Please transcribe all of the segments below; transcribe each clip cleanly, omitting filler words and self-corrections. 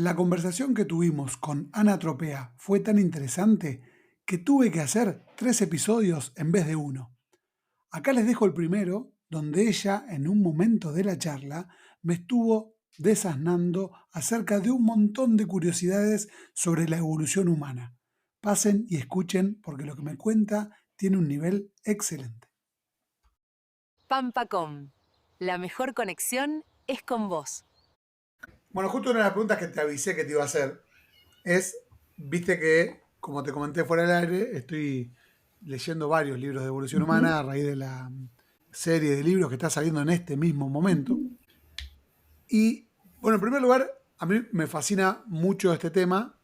La conversación que tuvimos con Ana Tropea fue tan interesante que tuve que hacer 3 episodios en vez de uno. Acá les dejo el primero, donde ella, en un momento de la charla, me estuvo desasnando acerca de un montón de curiosidades sobre la evolución humana. Pasen y escuchen porque lo que me cuenta tiene un nivel excelente. Pampacom. La mejor conexión es con vos. Bueno, justo una de las preguntas que te avisé que te iba a hacer es, viste que, como te comenté fuera del aire, estoy leyendo varios libros de evolución Ujú, humana a raíz de la serie de libros que está saliendo en este mismo momento. ujú, Y, bueno, en primer lugar, a mí me fascina mucho este tema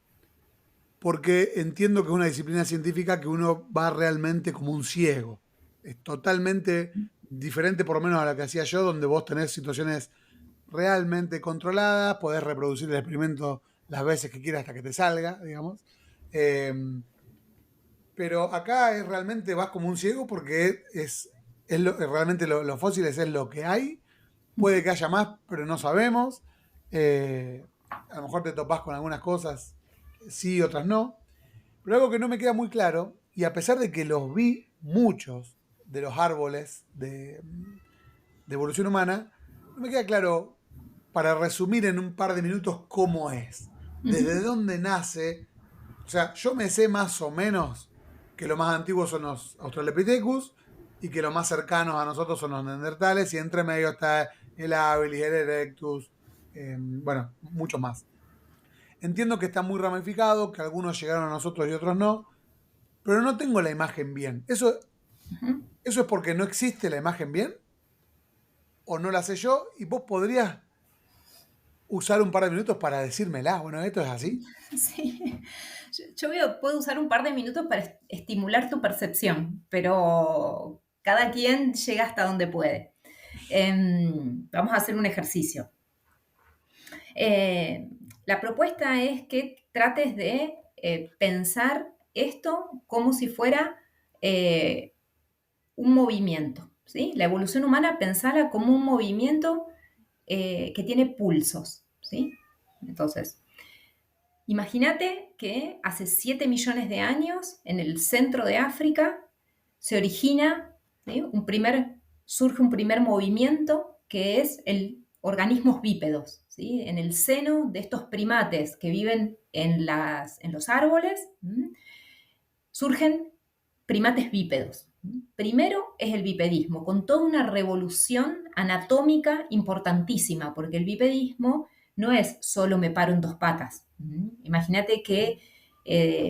porque entiendo que es una disciplina científica que uno va realmente como un ciego. Es totalmente diferente, por lo menos a la que hacía yo, donde vos tenés situaciones realmente controladas, podés reproducir el experimento las veces que quieras hasta que te salga, digamos. Eh, pero acá es realmente vas como un ciego porque realmente los fósiles es lo que hay. Puede que haya más, pero no sabemos. A lo mejor te topás con algunas cosas, sí, otras no. Pero algo que no me queda muy claro, y a pesar de que los vi muchos de los árboles de evolución humana, no me queda claro, para resumir en un par de minutos, cómo es. Desde ujú. dónde nace. O sea, yo me sé más o menos que los más antiguos son los Australopithecus y que los más cercanos a nosotros son los neandertales y entre medio está el habilis, el erectus, bueno, mucho más. Entiendo que está muy ramificado, que algunos llegaron a nosotros y otros no, pero no tengo la imagen bien. ¿Eso es porque no existe la imagen bien? ¿O no la sé yo? ¿Y vos podrías usar un par de minutos para decírmela? Bueno, esto es así. Sí, puedo usar un par de minutos para estimular tu percepción, pero cada quien llega hasta donde puede. Vamos a hacer un ejercicio. Eh, la propuesta es que trates de pensar esto como si fuera eh, un movimiento, ¿sí? La evolución humana, pensala como un movimiento que tiene pulsos, ¿sí? Entonces, imagínate que hace 7 millones de años, en el centro de África, se origina, ¿sí? Surge un primer movimiento que es el organismos bípedos, ¿sí? En el seno de estos primates que viven en los árboles, surgen primates bípedos. Primero es el bipedismo, con toda una revolución anatómica importantísima, porque el bipedismo no es solo me paro en dos patas. Imagínate que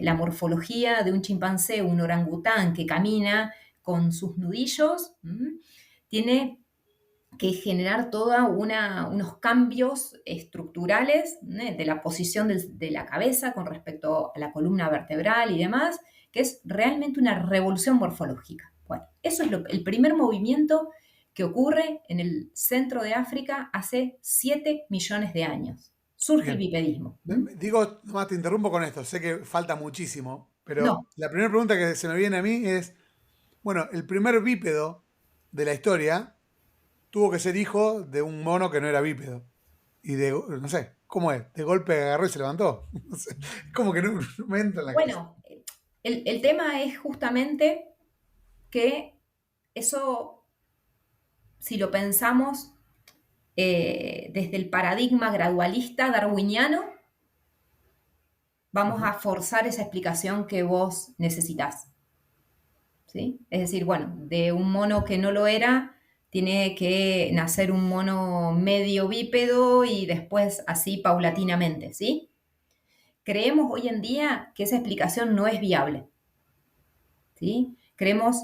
la morfología de un chimpancé, un orangután que camina con sus nudillos, tiene que generar unos cambios estructurales, de la posición de la cabeza con respecto a la columna vertebral y demás, que es realmente una revolución morfológica. Bueno, eso es el primer movimiento que ocurre en el centro de África hace 7 millones de años. Surge el Bien. bipedismo. Digo, nomás te interrumpo con esto, sé que falta muchísimo, pero No, la primera pregunta que se me viene a mí es, bueno, el primer bípedo de la historia tuvo que ser hijo de un mono que no era bípedo. Y no sé, ¿cómo es? De golpe agarró y se levantó. No sé, como que no me entra en la cabeza. bueno, el tema es justamente que eso, si lo pensamos desde el paradigma gradualista darwiniano, vamos Ujú. a forzar esa explicación que vos necesitas. ¿Sí? Es decir, bueno, de un mono que no lo era, tiene que nacer un mono medio bípedo y después así paulatinamente, ¿sí? Creemos hoy en día que esa explicación no es viable, ¿sí? Creemos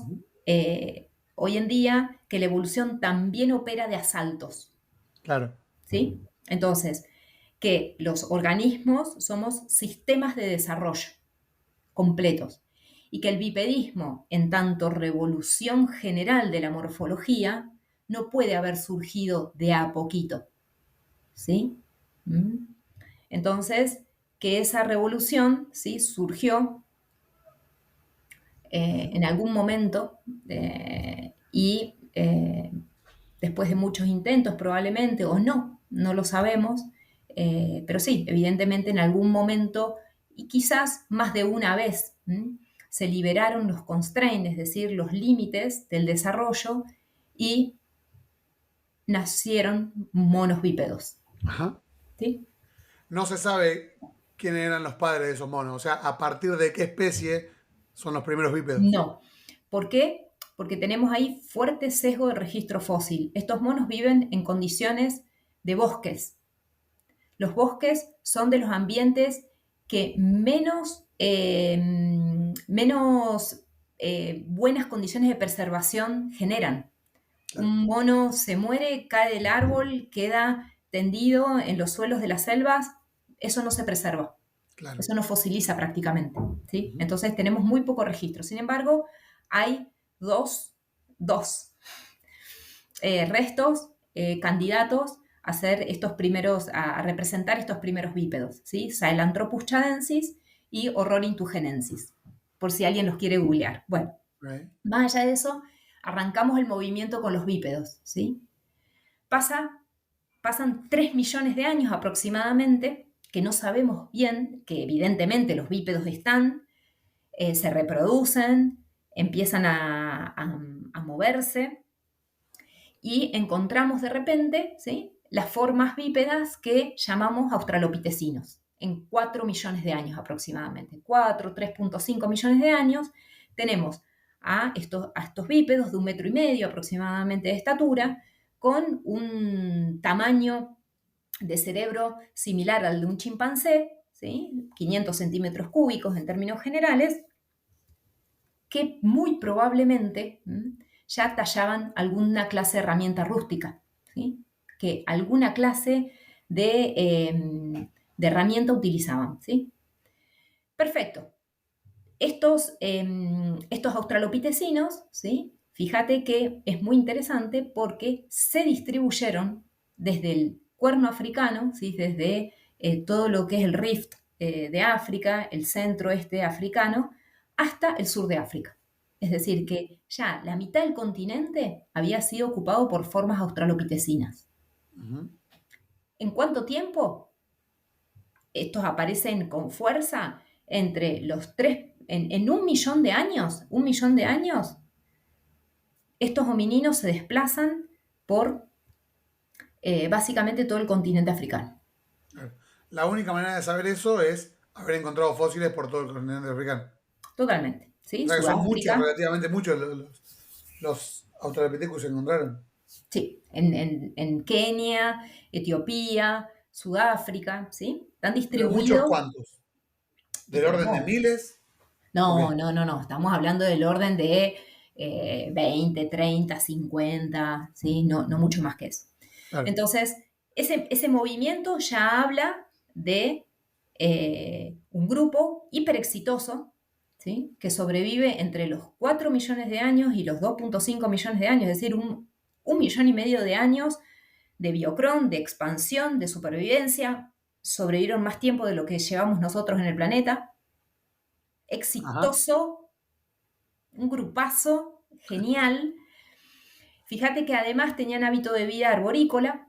hoy en día que la evolución también opera de asaltos, Claro. ¿sí? Entonces, que los organismos somos sistemas de desarrollo completos y que el bipedismo, en tanto revolución general de la morfología, no puede haber surgido de a poquito, ¿sí? ¿Mm? Entonces, que esa revolución, ¿sí? Surgió Ujú. en algún momento y después de muchos intentos probablemente, o no, no lo sabemos, Pero sí, evidentemente en algún momento, y quizás más de una vez, se liberaron los constraints, es decir, los límites del desarrollo, y nacieron monos bípedos. Ajá. ¿Sí? No se sabe quiénes eran los padres de esos monos. O sea, a partir de qué especie son los primeros bípedos. No. ¿Por qué? Porque tenemos ahí fuerte sesgo de registro fósil. Estos monos viven en condiciones de bosques. Los bosques son de los ambientes que menos buenas condiciones de preservación generan. Claro, Un mono se muere, cae del árbol, queda tendido en los suelos de las selvas, eso no se preserva, claro. eso no fosiliza prácticamente, ¿sí? Ujú. Entonces tenemos muy poco registro. Sin embargo, hay dos restos candidatos a ser estos primeros, a representar estos primeros bípedos, ¿sí? Sahelanthropus chadensis y Orrorintugenensis, por si alguien los quiere googlear. Bueno, Right. más allá de eso, arrancamos el movimiento con los bípedos, ¿sí? Pasan 3 millones de años aproximadamente, que no sabemos bien, que evidentemente los bípedos están, se reproducen, empiezan a moverse, y encontramos de repente, ¿sí?, las formas bípedas que llamamos australopitecinos, en 4 millones de años aproximadamente. 4, 3.5 millones de años, tenemos a estos bípedos de 1,5 metros aproximadamente de estatura, con un tamaño de cerebro similar al de un chimpancé, ¿sí?, 500 centímetros cúbicos en términos generales, que muy probablemente ya tallaban alguna clase de herramienta rústica, ¿sí?, que alguna clase de herramienta utilizaban, ¿sí? Perfecto. Estos australopitecinos, ¿sí?, fíjate que es muy interesante porque se distribuyeron desde el cuerno africano, ¿sí?, desde todo lo que es el rift de África, el centro-este africano, hasta el sur de África. Es decir, que ya la mitad del continente había sido ocupado por formas australopitecinas. Ujú. ¿En cuánto tiempo? Estos aparecen con fuerza entre los tres, en 1 millón de años, estos homininos se desplazan por básicamente todo el continente africano. Claro. La única manera de saber eso es haber encontrado fósiles por todo el continente africano. Totalmente, O ¿sí? sea que son muchos, Sudáfrica, relativamente muchos los Australopithecus que se encontraron. sí, en Kenia, Etiopía, Sudáfrica, ¿sí? Están Pero muchos distribuidos cuantos. y Del orden de tenemos. miles. Ok, No, estamos hablando del orden de 20, 30, 50, ¿sí? No mucho más que eso. claro. Entonces, ese movimiento ya habla de un grupo hiper exitoso, ¿sí?, que sobrevive entre los 4 millones de años y los 2.5 millones de años, es decir, 1,5 millones de años de biocrón, de expansión, de supervivencia. Sobrevivieron más tiempo de lo que llevamos nosotros en el planeta. Ajá. Exitoso, un grupazo genial. Fíjate que además tenían hábito de vida arborícola,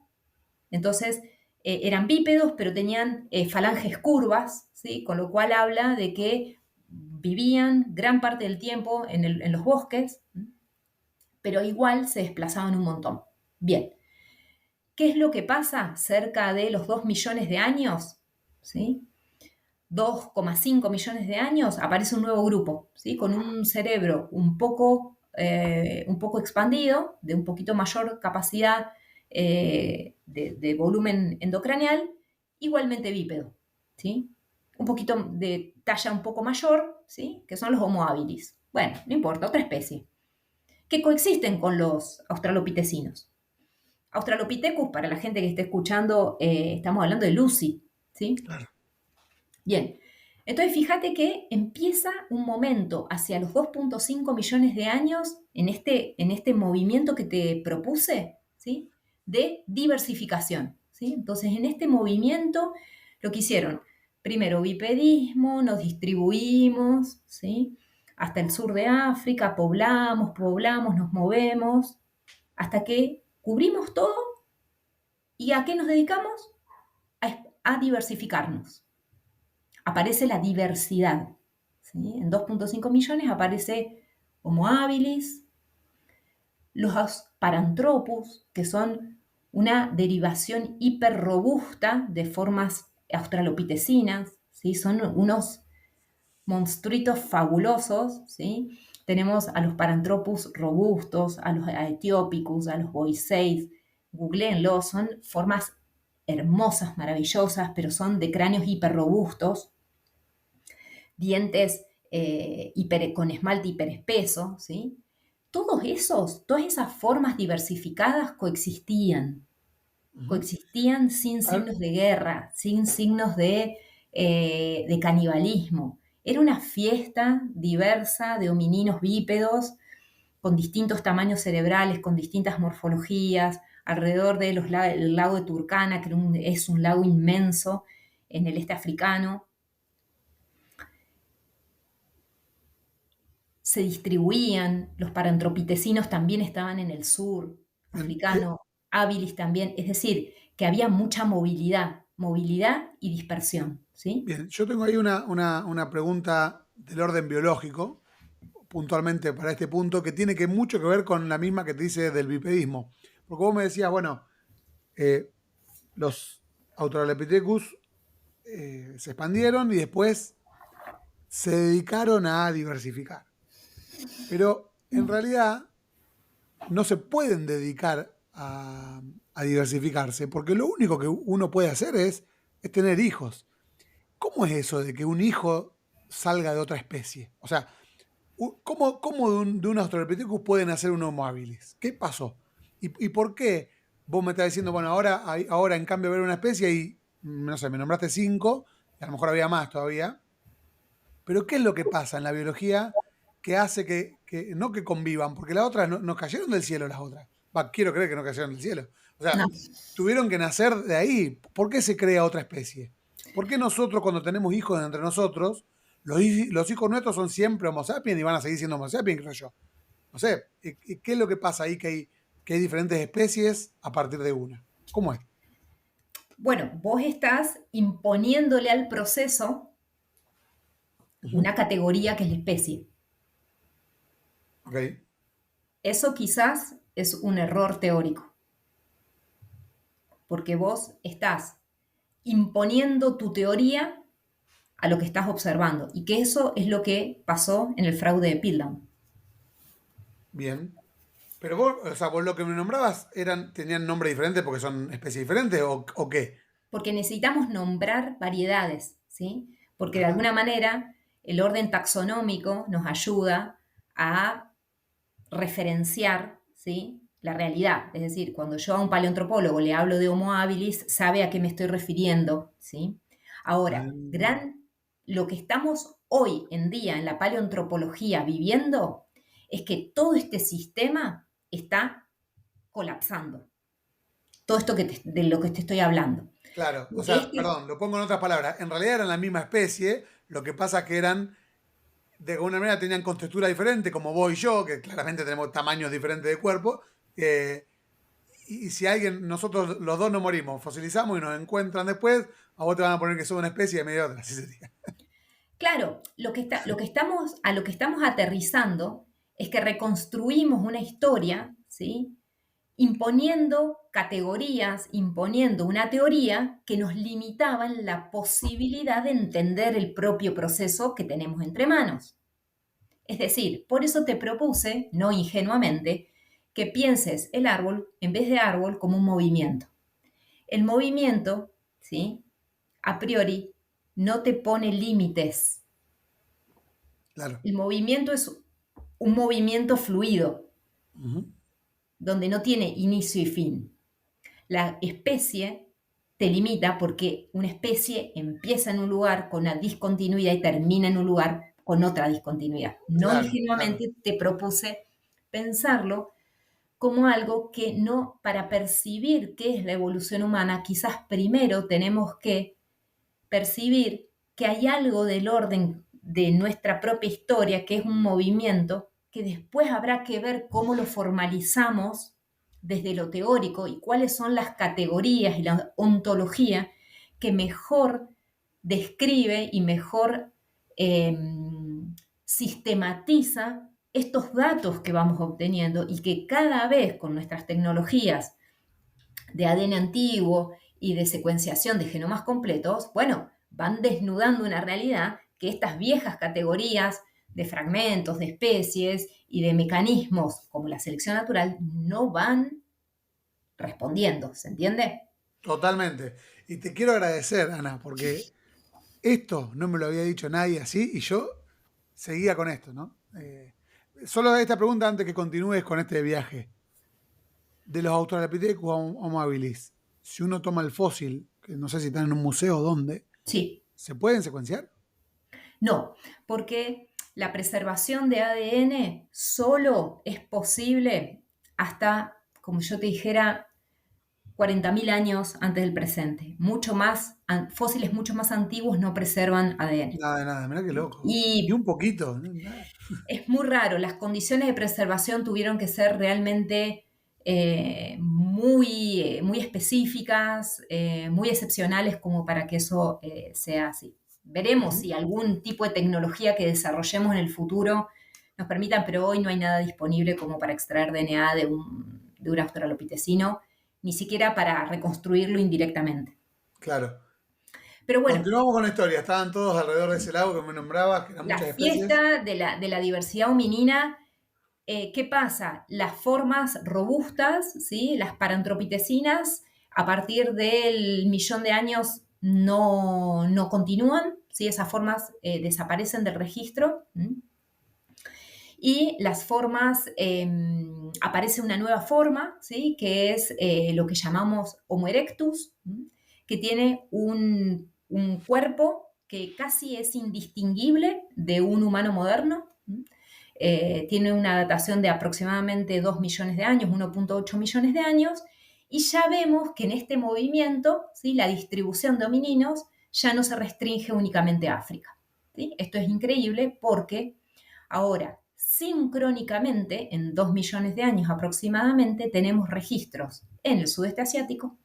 entonces eran bípedos, pero tenían falanges curvas, ¿sí?, con lo cual habla de que vivían gran parte del tiempo en los bosques, pero igual se desplazaban un montón. Bien, ¿qué es lo que pasa cerca de los 2 millones de años? ¿Sí? 2,5 millones de años, aparece un nuevo grupo, ¿sí?, con un cerebro un poco expandido, de un poquito mayor capacidad de volumen endocranial, igualmente bípedo, ¿sí? Un poquito de talla un poco mayor, ¿sí?, que son los Homo habilis. Bueno, no importa, otra especie, que coexisten con los australopitecinos. Australopithecus, para la gente que esté escuchando, estamos hablando de Lucy, ¿sí? Claro. Bien, entonces fíjate que empieza un momento hacia los 2.5 millones de años en este movimiento que te propuse, ¿sí?, de diversificación, ¿sí? Entonces, en este movimiento, lo que hicieron, primero bipedismo, nos distribuimos, ¿sí?, hasta el sur de África, poblamos, nos movemos, hasta que cubrimos todo. ¿Y a qué nos dedicamos? a diversificarnos. Aparece la diversidad, ¿sí? En 2.5 millones aparece Homo habilis, los Paranthropus, que son una derivación hiperrobusta de formas australopitecinas, ¿sí? Son unos monstruitos fabulosos, ¿sí? Tenemos a los Paranthropus robustos, a los Aethiopicus, a los Boisseis, googleenlo, son formas hermosas, maravillosas, pero son de cráneos hiperrobustos, dientes con esmalte hiperespeso, ¿sí? Todas esas formas diversificadas Ujú. coexistían sin A ver, signos de guerra, sin signos de canibalismo. Era una fiesta diversa de homininos bípedos con distintos tamaños cerebrales, con distintas morfologías, alrededor del lago de Turkana, que es un lago inmenso en el este africano. Se distribuían, los parantropitecinos también estaban en el sur bien, africano, habilis también, es decir, que había mucha movilidad y dispersión, ¿sí? bien, yo tengo ahí una pregunta del orden biológico, puntualmente para este punto, que tiene mucho que ver con la misma que te dice del bipedismo. Porque vos me decías, bueno, eh, los Australopithecus se expandieron y después se dedicaron a diversificar. Pero en realidad no se pueden dedicar a diversificarse, porque lo único que uno puede hacer es tener hijos. ¿Cómo es eso de que un hijo salga de otra especie? O sea, ¿cómo de un Australopithecus pueden hacer un Homo habilis? ¿Qué pasó? ¿Y por qué vos me estás diciendo, bueno, ahora en cambio de ver una especie y, no sé, me nombraste 5, y a lo mejor había más todavía, pero ¿qué es lo que pasa en la biología que hace no que convivan? Porque las otras no cayeron del cielo, las otras. Va, quiero creer que no cayeron del cielo. O sea, No. tuvieron que nacer de ahí. ¿Por qué se crea otra especie? ¿Por qué nosotros cuando tenemos hijos entre nosotros, los hijos nuestros son siempre Homo sapiens y van a seguir siendo Homo sapiens, creo yo? No sé, ¿qué es lo que pasa ahí que hay diferentes especies a partir de una? ¿Cómo es? Bueno, vos estás imponiéndole al proceso Ujú. una categoría que es la especie. Ok, Eso quizás es un error teórico, porque vos estás imponiendo tu teoría a lo que estás observando, y que eso es lo que pasó en el fraude de Piltdown. bien. Pero vos, o sea, vos lo que me nombrabas tenían nombre diferente porque son especies diferentes o qué? Porque necesitamos nombrar variedades, ¿sí? Porque de Ajá. alguna manera el orden taxonómico nos ayuda a referenciar, ¿sí? La realidad. Es decir, cuando yo a un paleontropólogo le hablo de Homo habilis, sabe a qué me estoy refiriendo, ¿sí? Ah, Ahora, lo que estamos hoy en día en la paleoantropología viviendo es que todo este sistema está colapsando. Todo esto de lo que te estoy hablando. claro, o Porque sea, este perdón, lo pongo en otras palabras. En realidad eran la misma especie, lo que pasa es que de alguna manera tenían contextura diferente, como vos y yo, que claramente tenemos tamaños diferentes de cuerpo. eh, y si nosotros los dos no morimos, fosilizamos y nos encuentran después, a vos te van a poner que sos una especie y a mí de otra, así sería. Claro, a lo que estamos aterrizando es que reconstruimos una historia, ¿sí? Imponiendo categorías, imponiendo una teoría que nos limitaban la posibilidad de entender el propio proceso que tenemos entre manos. Es decir, por eso te propuse, no ingenuamente, que pienses el árbol, en vez de árbol, como un movimiento. El movimiento, ¿sí? A priori, no te pone límites. Claro. El movimiento es un movimiento fluido, Ujú. donde no tiene inicio y fin. La especie te limita porque una especie empieza en un lugar con una discontinuidad y termina en un lugar con otra discontinuidad. No Claro, claro. ingenuamente te propuse pensarlo como algo que no, para percibir qué es la evolución humana, quizás primero tenemos que percibir que hay algo del orden de nuestra propia historia, que es un movimiento, que después habrá que ver cómo lo formalizamos desde lo teórico y cuáles son las categorías y la ontología que mejor describe y mejor sistematiza estos datos que vamos obteniendo y que cada vez con nuestras tecnologías de ADN antiguo y de secuenciación de genomas completos, bueno, van desnudando una realidad que estas viejas categorías de fragmentos, de especies y de mecanismos como la selección natural no van respondiendo, ¿se entiende? Totalmente. Y te quiero agradecer, Ana, porque esto no me lo había dicho nadie así y yo seguía con esto, ¿no? Solo esta pregunta antes que continúes con este viaje. De los Australopithecus Homo habilis, si uno toma el fósil, que no sé si están en un museo o dónde, Sí. ¿se pueden secuenciar? No, porque la preservación de ADN solo es posible hasta, como yo te dijera, 40.000 años antes del presente. Mucho más, fósiles mucho más antiguos no preservan ADN. Nada de nada, mirá qué loco. Ni Y un poquito. Nada. es muy raro, las condiciones de preservación tuvieron que ser realmente muy específicas, muy excepcionales como para que eso sea así. Veremos Ujú. si algún tipo de tecnología que desarrollemos en el futuro nos permitan, pero hoy no hay nada disponible como para extraer DNA de un australopitecino, ni siquiera para reconstruirlo indirectamente. Claro. Pero bueno, Continuamos con la historia. Estaban todos alrededor de ese lago que me nombrabas, que eran la muchas especies. fiesta de la diversidad hominina. ¿Qué pasa? Las formas robustas, ¿sí? Las parantropitecinas, a partir del millón de años no continúan, ¿sí? Esas formas desaparecen del registro. ¿Mm? Y las formas, aparece una nueva forma, ¿sí? Que es lo que llamamos Homo erectus, ¿m? Que tiene un cuerpo que casi es indistinguible de un humano moderno. Tiene una datación de aproximadamente 2 millones de años, 1.8 millones de años, y ya vemos que en este movimiento, ¿sí? La distribución de homininos ya no se restringe únicamente a África. ¿Sí? Esto es increíble porque ahora, sincrónicamente, en 2 millones de años aproximadamente, tenemos registros en el sudeste asiático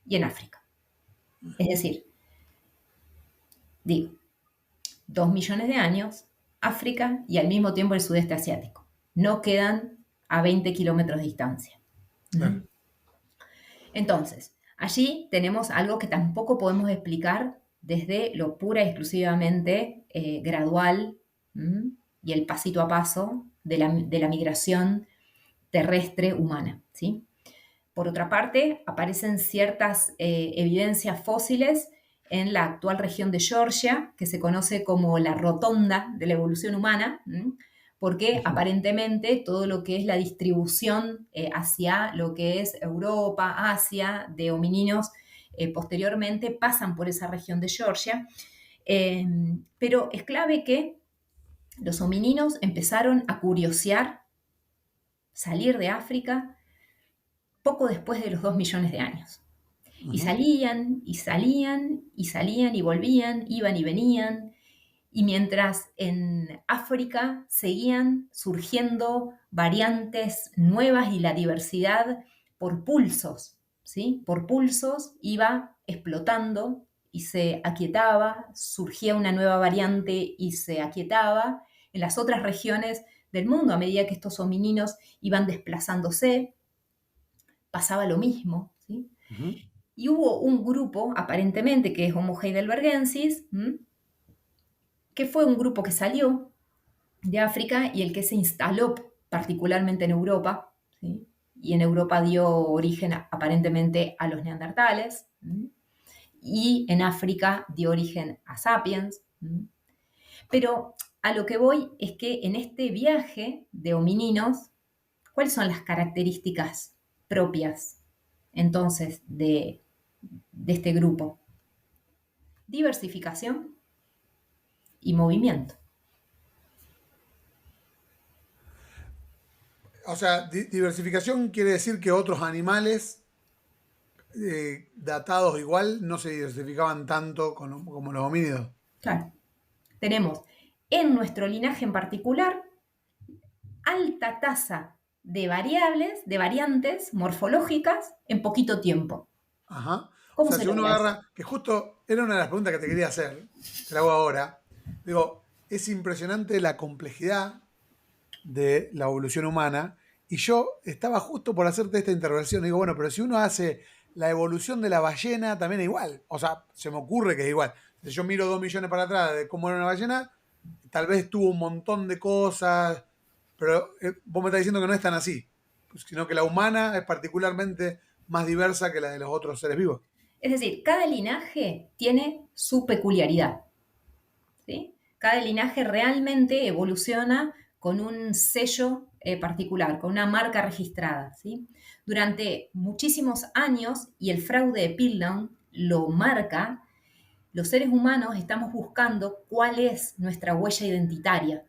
y en África. Es decir, digo, 2 millones de años, África y al mismo tiempo el sudeste asiático. No quedan a 20 kilómetros de distancia. Claro. Entonces, allí tenemos algo que tampoco podemos explicar desde lo pura y exclusivamente gradual y el pasito a paso de la migración terrestre humana. ¿Sí? Por otra parte, aparecen ciertas evidencias fósiles en la actual región de Georgia, que se conoce como la rotonda de la evolución humana, porque aparentemente todo lo que es la distribución hacia lo que es Europa, Asia, de homininos, posteriormente pasan por esa región de Georgia. Pero es clave que los homininos empezaron a curiosear, salir de África, poco después de los 2 millones de años. Y Ujú. salían, y salían, y salían, y volvían, iban y venían. Y mientras en África seguían surgiendo variantes nuevas y la diversidad por pulsos, ¿sí? Por pulsos iba explotando y se aquietaba, surgía una nueva variante y se aquietaba en las otras regiones del mundo a medida que estos homininos iban desplazándose, pasaba lo mismo, ¿sí? Ujú. Y hubo un grupo, aparentemente, que es Homo heidelbergensis, que fue un grupo que salió de África y el que se instaló particularmente en Europa, ¿sí? Y en Europa dio origen aparentemente a los neandertales, y en África dio origen a sapiens. Pero a lo que voy es que en este viaje de homininos, ¿cuáles son las características propias entonces de este grupo? Diversificación y movimiento. O sea, diversificación quiere decir que otros animales datados igual no se diversificaban tanto como los homínidos. Claro, tenemos en nuestro linaje en particular alta tasa de variables, de variantes morfológicas en poquito tiempo. Ajá. O ¿Cómo sea, se si uno logra eso? agarra, que justo era una de las preguntas que te quería hacer, te la hago ahora. Digo, es impresionante la complejidad de la evolución humana. Y yo estaba justo por hacerte esta intervención. Digo, bueno, pero si uno hace la evolución de la ballena, también es igual. O sea, se me ocurre que es igual. Si yo miro 2 millones para atrás de cómo era una ballena, tal vez tuvo un montón de cosas, pero vos me estás diciendo que no es tan así, sino que la humana es particularmente más diversa que la de los otros seres vivos. Es decir, cada linaje tiene su peculiaridad, ¿sí? Cada linaje realmente evoluciona con un sello particular, con una marca registrada, ¿sí? Durante muchísimos años, y el fraude de Piltdown lo marca, los seres humanos estamos buscando cuál es nuestra huella identitaria.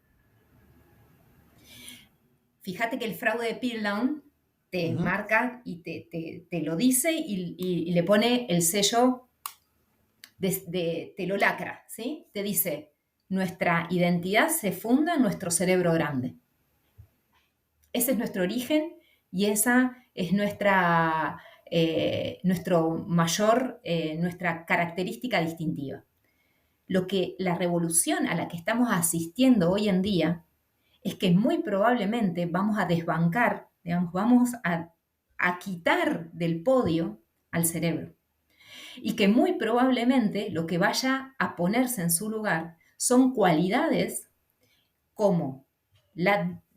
Fíjate que el fraude de Piltdown te Ujú. marca y te lo dice y le pone el sello te lo lacra, ¿sí? Te dice, nuestra identidad se funda en nuestro cerebro grande. Ese es nuestro origen y esa es nuestra característica distintiva. Lo que la revolución a la que estamos asistiendo hoy en día es que muy probablemente vamos a desbancar, digamos, a quitar del podio al cerebro. Y que muy probablemente lo que vaya a ponerse en su lugar son cualidades como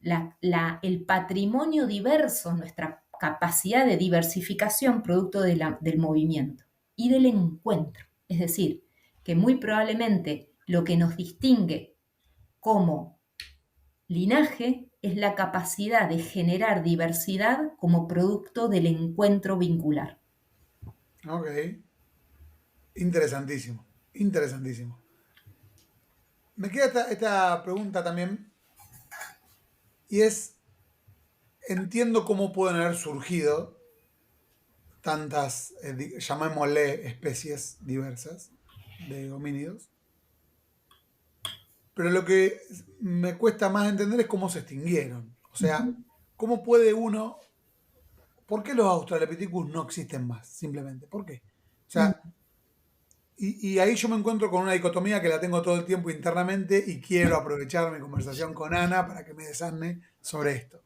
el patrimonio diverso, nuestra capacidad de diversificación producto del movimiento y del encuentro. Es decir, que muy probablemente lo que nos distingue como linaje es la capacidad de generar diversidad como producto del encuentro vincular. Ok, interesantísimo, interesantísimo. Me queda esta pregunta también, y es, entiendo cómo pueden haber surgido tantas, llamémosle, especies diversas de homínidos, pero lo que me cuesta más entender es cómo se extinguieron. O sea, ¿cómo puede uno... ¿Por qué los Australopithecus no existen más? Simplemente, ¿por qué? O sea, y ahí yo me encuentro con una dicotomía que la tengo todo el tiempo internamente y quiero aprovechar mi conversación con Ana para que me desasne sobre esto.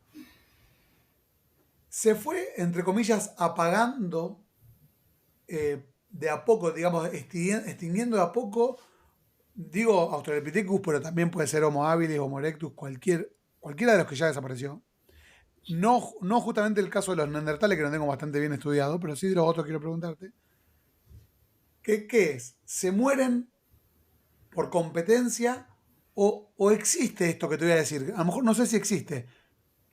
Se fue, entre comillas, apagando de a poco, digamos, extinguiendo de a poco, digo Australopithecus, pero también puede ser Homo habilis, Homo erectus, cualquiera de los que ya desapareció. No, no justamente el caso de los neandertales, que lo tengo bastante bien estudiado, pero sí de los otros quiero preguntarte. ¿Qué es? ¿Se mueren por competencia o existe esto que te voy a decir? A lo mejor no sé si existe.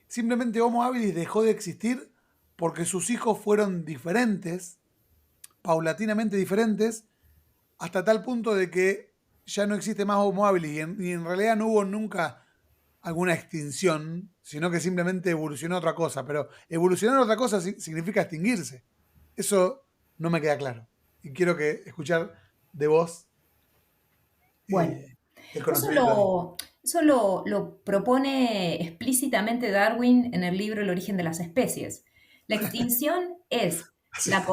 Simplemente Homo habilis dejó de existir porque sus hijos fueron diferentes, paulatinamente diferentes, hasta tal punto de que ya no existe más Homo habilis y en realidad no hubo nunca alguna extinción, sino que simplemente evolucionó otra cosa. Pero evolucionar otra cosa significa extinguirse. Eso no me queda claro. Y quiero que escuchar de vos Bueno, el eso conocimiento ahí. lo propone explícitamente Darwin en el libro El origen de las especies. La extinción es Hace, la...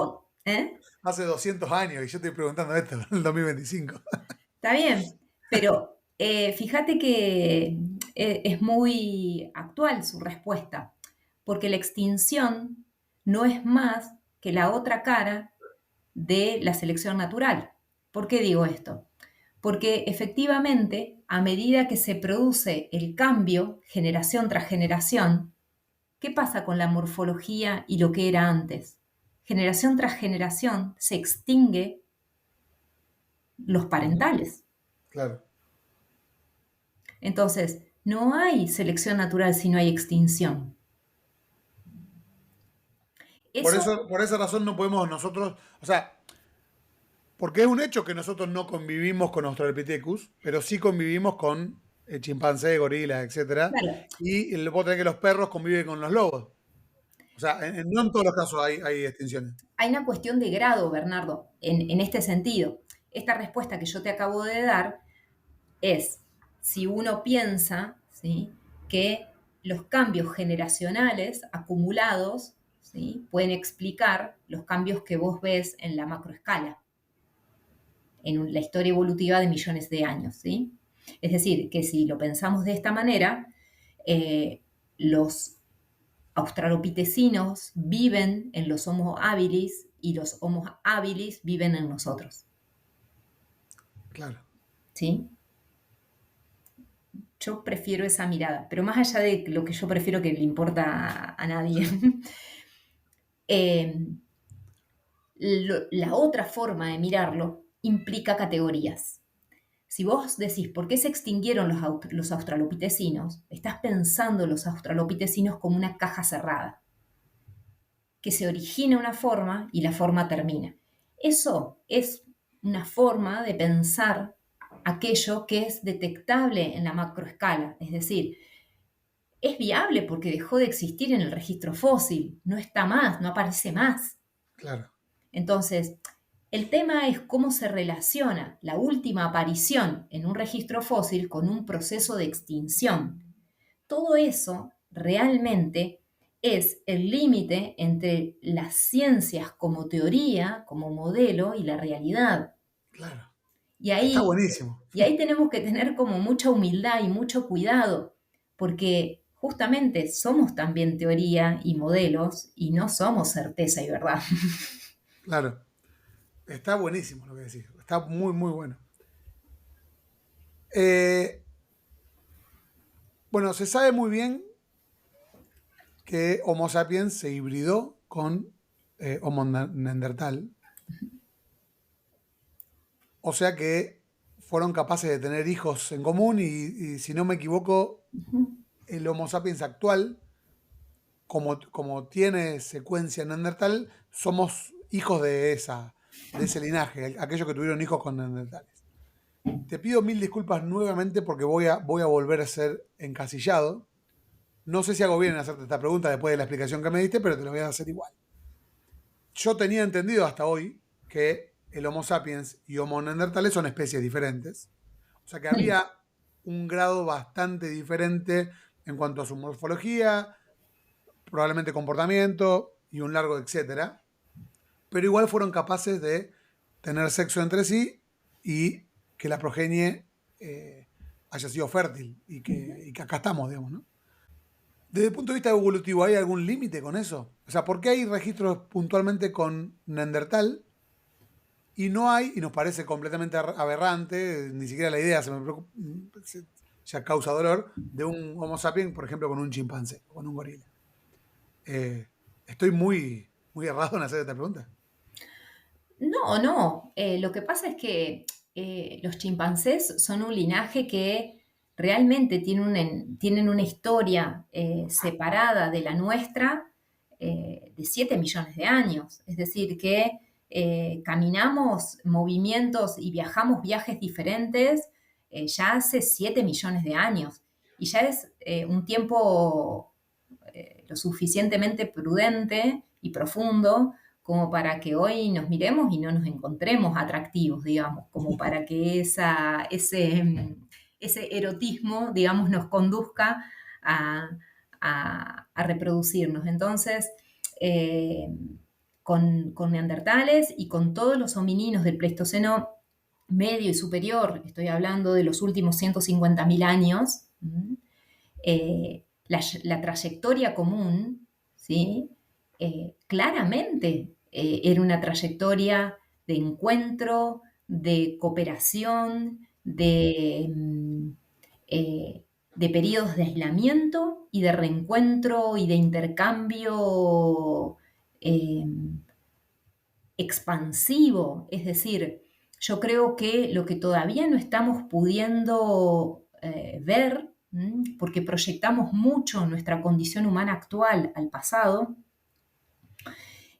¿eh? hace 200 años y yo estoy preguntando esto en el 2025. Está bien, pero fíjate que es muy actual su respuesta, porque la extinción no es más que la otra cara de la selección natural. ¿Por qué digo esto? Porque efectivamente, a medida que se produce el cambio generación tras generación, ¿qué pasa con la morfología y lo que era antes? Generación tras generación se extingue los Ujú. parentales. Claro. Entonces, no hay selección natural si no hay extinción. Eso, Por esa razón no podemos nosotros, o sea, porque es un hecho que nosotros no convivimos con Australopithecus, pero sí convivimos con chimpancés, gorilas, etcétera. claro, Y vos tenés que los perros conviven con los lobos. O sea, no en todos los casos hay extinciones. hay una cuestión de grado, Bernardo, en este sentido. Esta respuesta que yo te acabo de dar es si uno piensa, ¿sí?, que los cambios generacionales acumulados, ¿sí? Pueden explicar los cambios que vos ves en la macroescala, en la historia evolutiva de millones de años, ¿sí? Es decir, que si lo pensamos de esta manera, los australopitecinos viven en los Homo habilis y los Homo habilis viven en nosotros. Claro. ¿Sí? Yo prefiero esa mirada, pero más allá de lo que yo prefiero que le importa a nadie. La otra forma de mirarlo implica categorías. Si vos decís por qué se extinguieron los australopitecinos, estás pensando los australopitecinos como una caja cerrada, que se origina una forma y la forma termina. Eso es una forma de pensar aquello que es detectable en la macroescala, es decir, es viable porque dejó de existir en el registro fósil, no está más, no aparece más. Claro. Entonces, el tema es cómo se relaciona la última aparición en un registro fósil con un proceso de extinción. Todo eso realmente es el límite entre las ciencias como teoría, como modelo y la realidad. Claro. Y Está ahí, buenísimo. y ahí tenemos que tener como mucha humildad y mucho cuidado, porque justamente somos también teoría y modelos y no somos certeza y verdad. Claro. Está buenísimo lo que decís. Está muy, muy bueno. Bueno, se sabe muy bien que Homo sapiens se hibridó con Homo neandertal. O sea que fueron capaces de tener hijos en común y si no me equivoco, el Homo sapiens actual, como tiene secuencia neandertal, somos hijos de ese linaje, aquellos que tuvieron hijos con neandertales. Te pido mil disculpas nuevamente porque voy a volver a ser encasillado. No sé si hago bien en hacerte esta pregunta después de la explicación que me diste, pero te lo voy a hacer igual. Yo tenía entendido hasta hoy que el Homo sapiens y Homo neandertales son especies diferentes. O sea que había un grado bastante diferente en cuanto a su morfología, probablemente comportamiento y un largo etcétera. Pero igual fueron capaces de tener sexo entre sí y que la progenie haya sido fértil y que acá estamos, digamos, ¿no? Desde el punto de vista evolutivo, ¿hay algún límite con eso? O sea, ¿por qué hay registros puntualmente con Neandertal y no hay, y nos parece completamente aberrante, ni siquiera la idea ya causa dolor, de un Homo sapiens, por ejemplo, con un chimpancé, con un gorila? Estoy muy, muy errado en hacer esta pregunta. No. Lo que pasa es que los chimpancés son un linaje que realmente tienen una historia separada de la nuestra de 7 millones de años. Es decir, que caminamos movimientos y viajamos viajes diferentes ya hace 7 millones de años. Y ya es un tiempo lo suficientemente prudente y profundo como para que hoy nos miremos y no nos encontremos atractivos, digamos, como para que ese erotismo, digamos, nos conduzca a reproducirnos. Entonces, con neandertales y con todos los homininos del Pleistoceno medio y superior, estoy hablando de los últimos 150.000 años, la trayectoria común, ¿sí? Claramente era una trayectoria de encuentro, de cooperación, de periodos de aislamiento y de reencuentro y de intercambio expansivo. Es decir, yo creo que lo que todavía no estamos pudiendo ver, porque proyectamos mucho nuestra condición humana actual al pasado,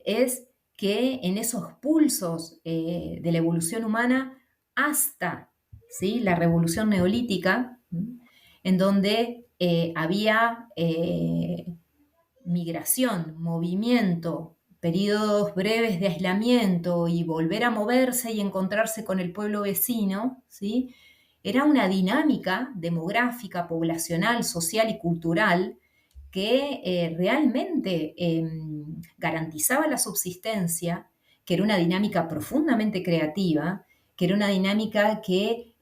es que en esos pulsos de la evolución humana hasta, ¿sí?, la revolución neolítica, en donde había migración, movimiento, periodos breves de aislamiento y volver a moverse y encontrarse con el pueblo vecino, ¿sí? Era una dinámica demográfica, poblacional, social y cultural que realmente garantizaba la subsistencia, que era una dinámica profundamente creativa, que era una dinámica que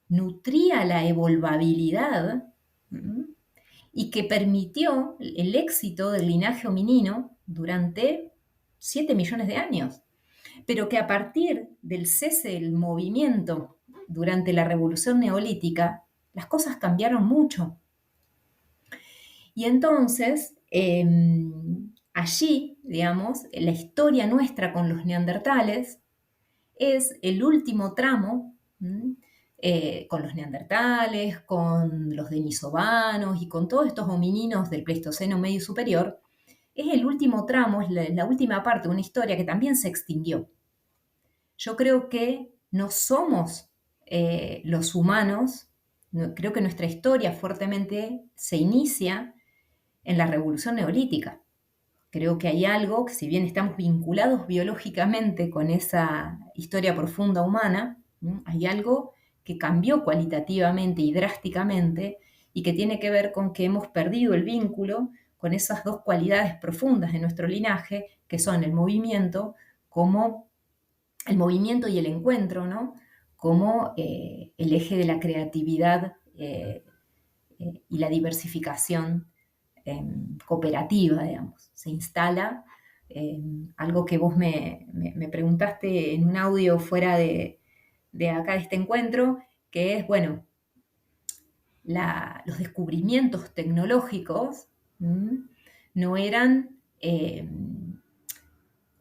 nutría la evolvabilidad, y que permitió el éxito del linaje hominino durante 7 millones de años, pero que a partir del cese del movimiento durante la revolución neolítica, las cosas cambiaron mucho. Y entonces, allí, digamos, la historia nuestra con los neandertales es el último tramo, con los neandertales, con los denisovanos y con todos estos homininos del Pleistoceno medio y superior, es el último tramo, es la última parte de una historia que también se extinguió. Yo creo que no somos los humanos, creo que nuestra historia fuertemente se inicia en la revolución neolítica. Creo que hay algo que, si bien estamos vinculados biológicamente con esa historia profunda humana, hay algo que cambió cualitativamente y drásticamente y que tiene que ver con que hemos perdido el vínculo con esas dos cualidades profundas de nuestro linaje, que son el movimiento y el encuentro, ¿no? Como el eje de la creatividad y la diversificación cooperativa, digamos. Se instala algo que vos me preguntaste en un audio fuera de acá de este encuentro, que es, bueno, los descubrimientos tecnológicos no eran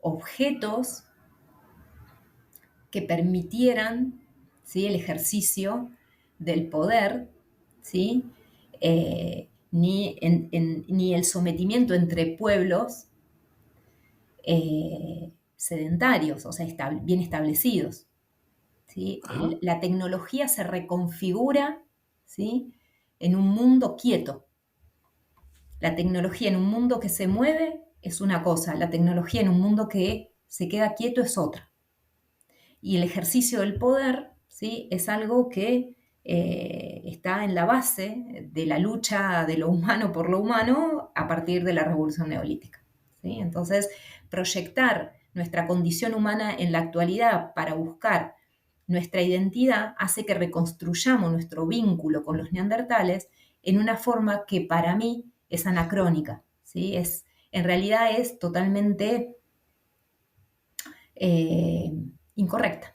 objetos que permitieran, ¿sí?, el ejercicio del poder, ¿sí?, ni el sometimiento entre pueblos sedentarios, o sea, bien establecidos, ¿sí? La tecnología se reconfigura, ¿sí?, en un mundo quieto. La tecnología en un mundo que se mueve es una cosa, la tecnología en un mundo que se queda quieto es otra. Y el ejercicio del poder, ¿sí?, es algo que está en la base de la lucha de lo humano por lo humano a partir de la revolución neolítica, ¿sí? Entonces, proyectar nuestra condición humana en la actualidad para buscar nuestra identidad hace que reconstruyamos nuestro vínculo con los neandertales en una forma que para mí es anacrónica, ¿sí? En realidad es totalmente incorrecta.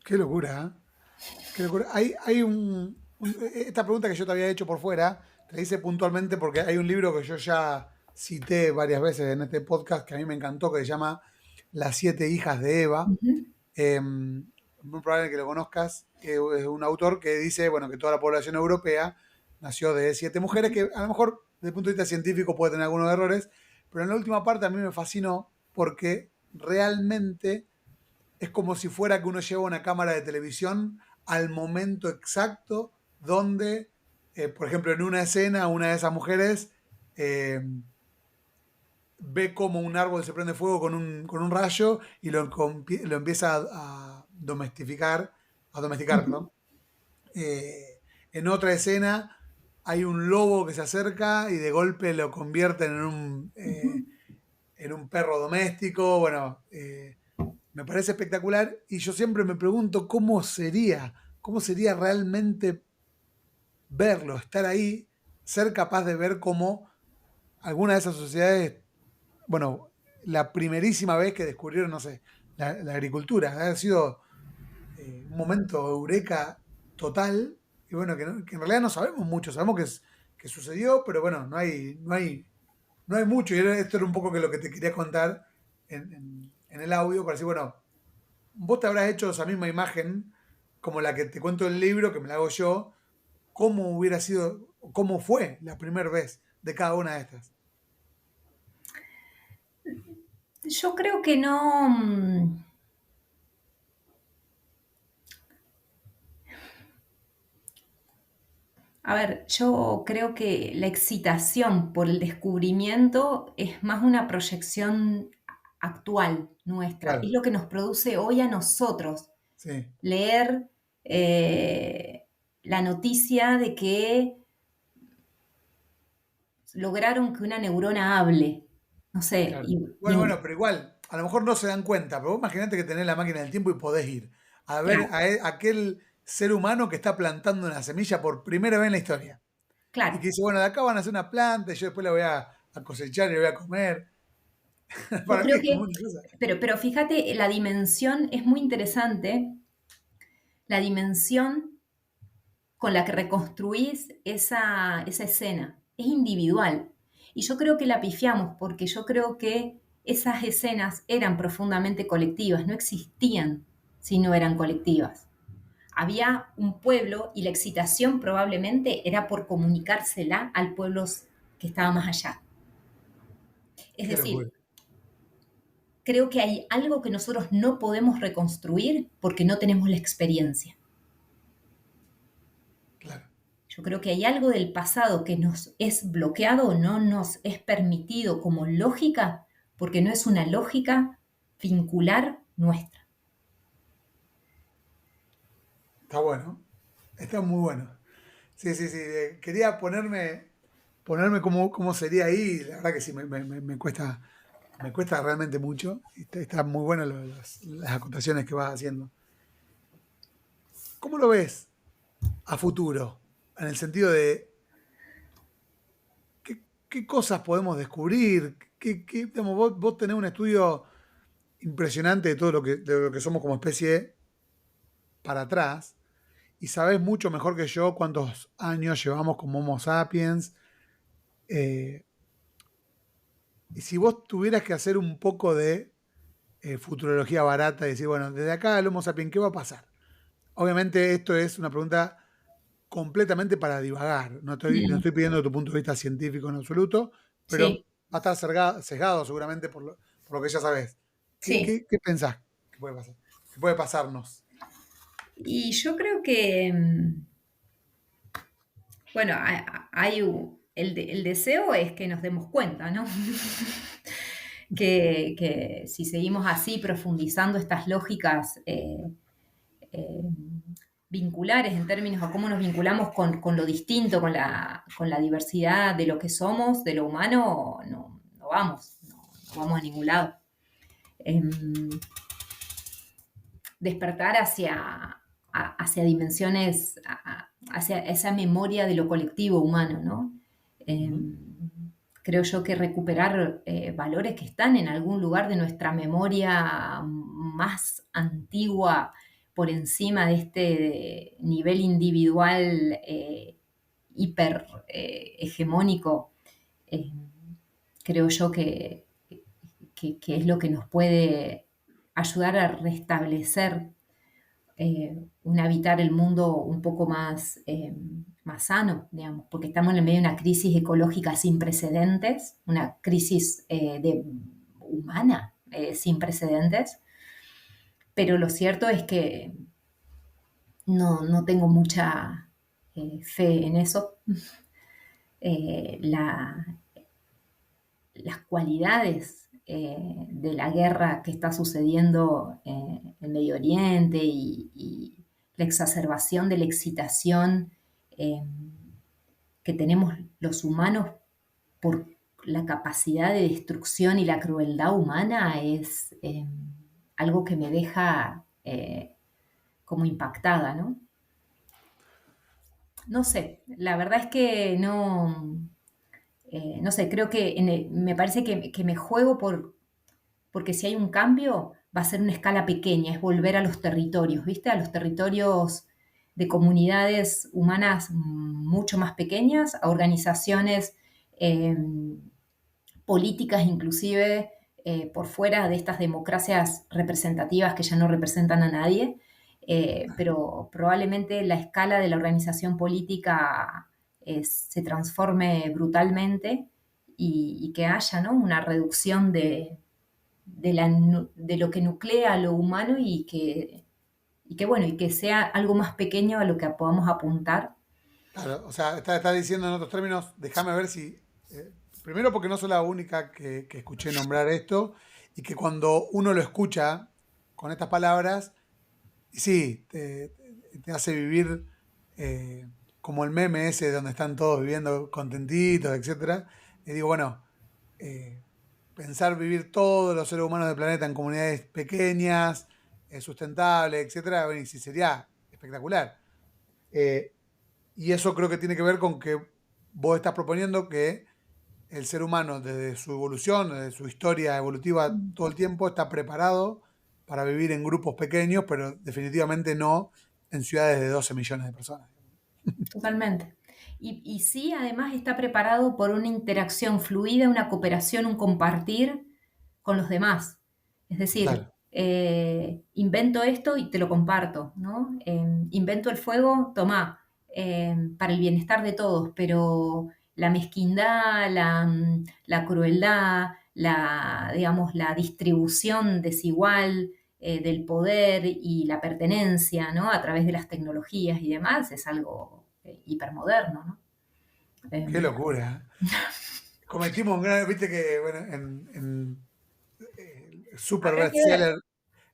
Qué locura, ¿eh? Qué locura. Esta pregunta que yo te había hecho por fuera, te la hice puntualmente porque hay un libro que yo ya cité varias veces en este podcast que a mí me encantó, que se llama Las siete hijas de Eva. Muy probable que lo conozcas. Es un autor que dice, bueno, que toda la población europea nació de 7 mujeres, que a lo mejor desde el punto de vista científico puede tener algunos errores, pero en la última parte a mí me fascinó porque realmente es como si fuera que uno lleva una cámara de televisión al momento exacto donde, por ejemplo, en una escena, una de esas mujeres eh, ve como un árbol se prende fuego con un rayo y lo empieza a domesticar, perdón. En otra escena hay un lobo que se acerca y de golpe lo convierten en un perro doméstico. Bueno, me parece espectacular y yo siempre me pregunto cómo sería realmente verlo, estar ahí, ser capaz de ver cómo alguna de esas sociedades, bueno, la primerísima vez que descubrieron, no sé, la agricultura, ha sido un momento eureka total y bueno, que en realidad no sabemos mucho, sabemos que sucedió, pero bueno, no hay mucho y esto era un poco que lo que te quería contar en el audio para decir, bueno, vos te habrás hecho esa misma imagen como la que te cuento en el libro, que me la hago yo, cómo hubiera sido, cómo fue la primera vez de cada una de estas. Yo creo que no. A ver, yo creo que la excitación por el descubrimiento es más una proyección actual nuestra. Es Claro, lo que nos produce hoy a nosotros sí, leer la noticia de que lograron que una neurona hable. No sé, Claro. Bueno, pero igual, a lo mejor no se dan cuenta, pero vos imaginate que tenés la máquina del tiempo y podés ir a ver claro, a aquel ser humano que está plantando una semilla por primera vez en la historia. Y claro. que dice, bueno, de acá van a hacer una planta y yo después la voy a cosechar y la voy a comer. Yo Para mí creo es como que, una cosa. pero fíjate, la dimensión es muy interesante, la dimensión con la que reconstruís esa escena. Es individual. Y yo creo que la pifiamos porque yo creo que esas escenas eran profundamente colectivas, no existían si no eran colectivas. Había un pueblo y la excitación probablemente era por comunicársela al pueblo que estaba más allá. Es Qué locura. decir, creo que hay algo que nosotros no podemos reconstruir porque no tenemos la experiencia. Claro. Yo creo que hay algo del pasado que nos es bloqueado o no nos es permitido como lógica porque no es una lógica vincular nuestra. Está bueno. Está muy bueno. Sí, sí, sí. Quería ponerme cómo sería ahí. La verdad que sí, me cuesta realmente mucho. Está muy bueno las acotaciones que vas haciendo. ¿Cómo lo ves a futuro? En el sentido de qué cosas podemos descubrir. Digamos, vos tenés un estudio impresionante de todo de lo que somos como especie para atrás y sabés mucho mejor que yo cuántos años llevamos como Homo sapiens. eh, y si vos tuvieras que hacer un poco de futurología barata y decir, bueno, desde acá al Homo sapiens, ¿qué va a pasar? Obviamente esto es una pregunta completamente para divagar. No Mm, estoy pidiendo tu punto de vista científico en absoluto, sí, pero va a estar sesgado seguramente por lo que ya sabés. sí. ¿Qué pensás que puede pasar? ¿Qué puede pasarnos? Y yo creo que, bueno, el deseo es que nos demos cuenta, ¿no? Que si seguimos así profundizando estas lógicas eh, vinculares en términos a cómo nos vinculamos con lo distinto, con la diversidad de lo que somos, de lo humano, no vamos, no vamos a ningún lado. Em, Despertar hacia dimensiones, hacia esa memoria de lo colectivo humano, ¿no? Ujú. Eh, Creo yo que recuperar valores que están en algún lugar de nuestra memoria más antigua por encima de este nivel individual hiper hegemónico, eh, creo yo que es lo que nos puede ayudar a restablecer un habitar el mundo un poco más sano, digamos, porque estamos en el medio de una crisis ecológica sin precedentes, una crisis humana sin precedentes, pero lo cierto es que no tengo mucha fe en eso. La, las cualidades de la guerra que está sucediendo en Medio Oriente y la exacerbación de la excitación eh, que tenemos los humanos por la capacidad de destrucción y la crueldad humana es algo que me deja como impactada, ¿no? No sé, la verdad es que no sé, creo que me parece que me juego porque si hay un cambio va a ser una escala pequeña, es volver a los territorios, ¿viste? A los territorios de comunidades humanas mucho más pequeñas, a organizaciones eh, políticas inclusive por fuera de estas democracias representativas que ya no representan a nadie, pero probablemente la escala de la organización política se transforme brutalmente y que haya, ¿no?, una reducción de lo que nuclea a lo humano bueno, y que sea algo más pequeño a lo que podamos apuntar. Claro, o sea, está diciendo en otros términos, déjame ver si. Primero, porque no soy la única que escuché nombrar esto, y que cuando uno lo escucha con estas palabras, y sí, te hace vivir eh, como el meme ese donde están todos viviendo contentitos, etcétera. Y digo, bueno, eh, pensar vivir todos los seres humanos del planeta en comunidades pequeñas, sustentables, etcétera, bueno, y sí sería espectacular. Eh, y eso creo que tiene que ver con que vos estás proponiendo que el ser humano, desde su evolución, desde su historia evolutiva, Mm. todo el tiempo está preparado para vivir en grupos pequeños, pero definitivamente no en ciudades de 12 millones de personas. Totalmente. Y sí, además está preparado por una interacción fluida, una cooperación, un compartir con los demás. Es decir, Claro, invento esto y te lo comparto, ¿no? Invento el fuego, tomá, para el bienestar de todos, pero la mezquindad, la crueldad, digamos, la distribución desigual del poder y la pertenencia, ¿no? A través de las tecnologías y demás, es algo hipermoderno, ¿no? qué Eh, locura. Cometimos un gran, viste que, bueno, el super Acá queda. bestseller,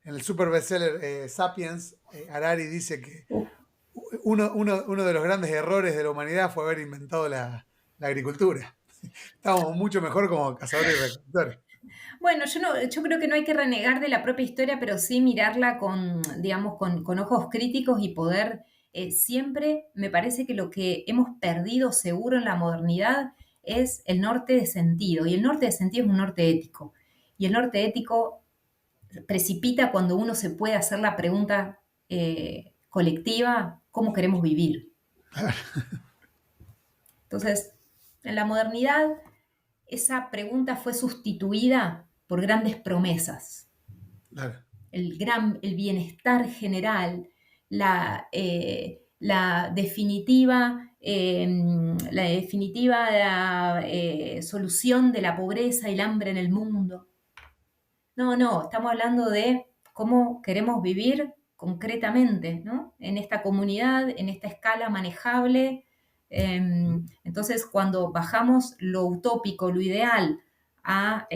en el super bestseller Sapiens, Harari dice que Uf. uno de los grandes errores de la humanidad fue haber inventado la agricultura. Estábamos mucho mejor como cazadores y recolectores. Bueno, yo creo que no hay que renegar de la propia historia, pero sí mirarla con, digamos, con ojos críticos y poder siempre, me parece que lo que hemos perdido seguro en la modernidad es el norte de sentido. Y el norte de sentido es un norte ético. Y el norte ético precipita cuando uno se puede hacer la pregunta colectiva, ¿cómo queremos vivir? Entonces, en la modernidad, esa pregunta fue sustituida por grandes promesas. Claro, El bienestar general, la definitiva, solución de la pobreza y el hambre en el mundo. No, no, estamos hablando de cómo queremos vivir concretamente, ¿no? En esta comunidad, en esta escala manejable. Entonces, cuando bajamos lo utópico, lo ideal, a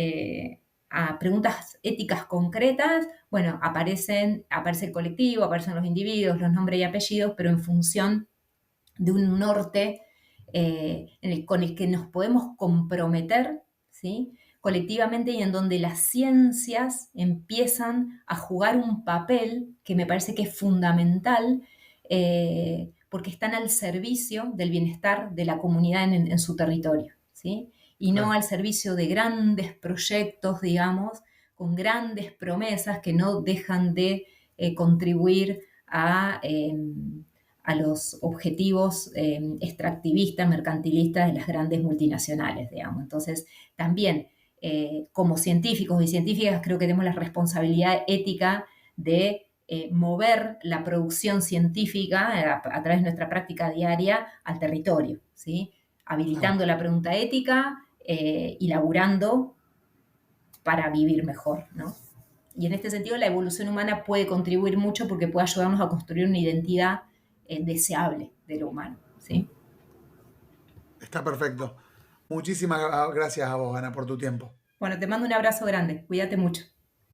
preguntas éticas concretas, bueno, aparece el colectivo, aparecen los individuos, los nombres y apellidos, pero en función de un norte con el que nos podemos comprometer, ¿sí? Colectivamente, y en donde las ciencias empiezan a jugar un papel que me parece que es fundamental, porque están al servicio del bienestar de la comunidad en su territorio, ¿sí? Y no claro. al servicio de grandes proyectos, digamos, con grandes promesas que no dejan de contribuir a los objetivos extractivistas, mercantilistas de las grandes multinacionales, digamos. Entonces, también como científicos y científicas creo que tenemos la responsabilidad ética de mover la producción científica a través de nuestra práctica diaria al territorio, ¿sí? Claro. Habilitando la pregunta ética y laburando para vivir mejor, ¿no? Y en este sentido la evolución humana puede contribuir mucho porque puede ayudarnos a construir una identidad deseable de lo humano, ¿sí? Está perfecto. Muchísimas gracias a vos, Ana, por tu tiempo. Bueno, te mando un abrazo grande, cuídate mucho.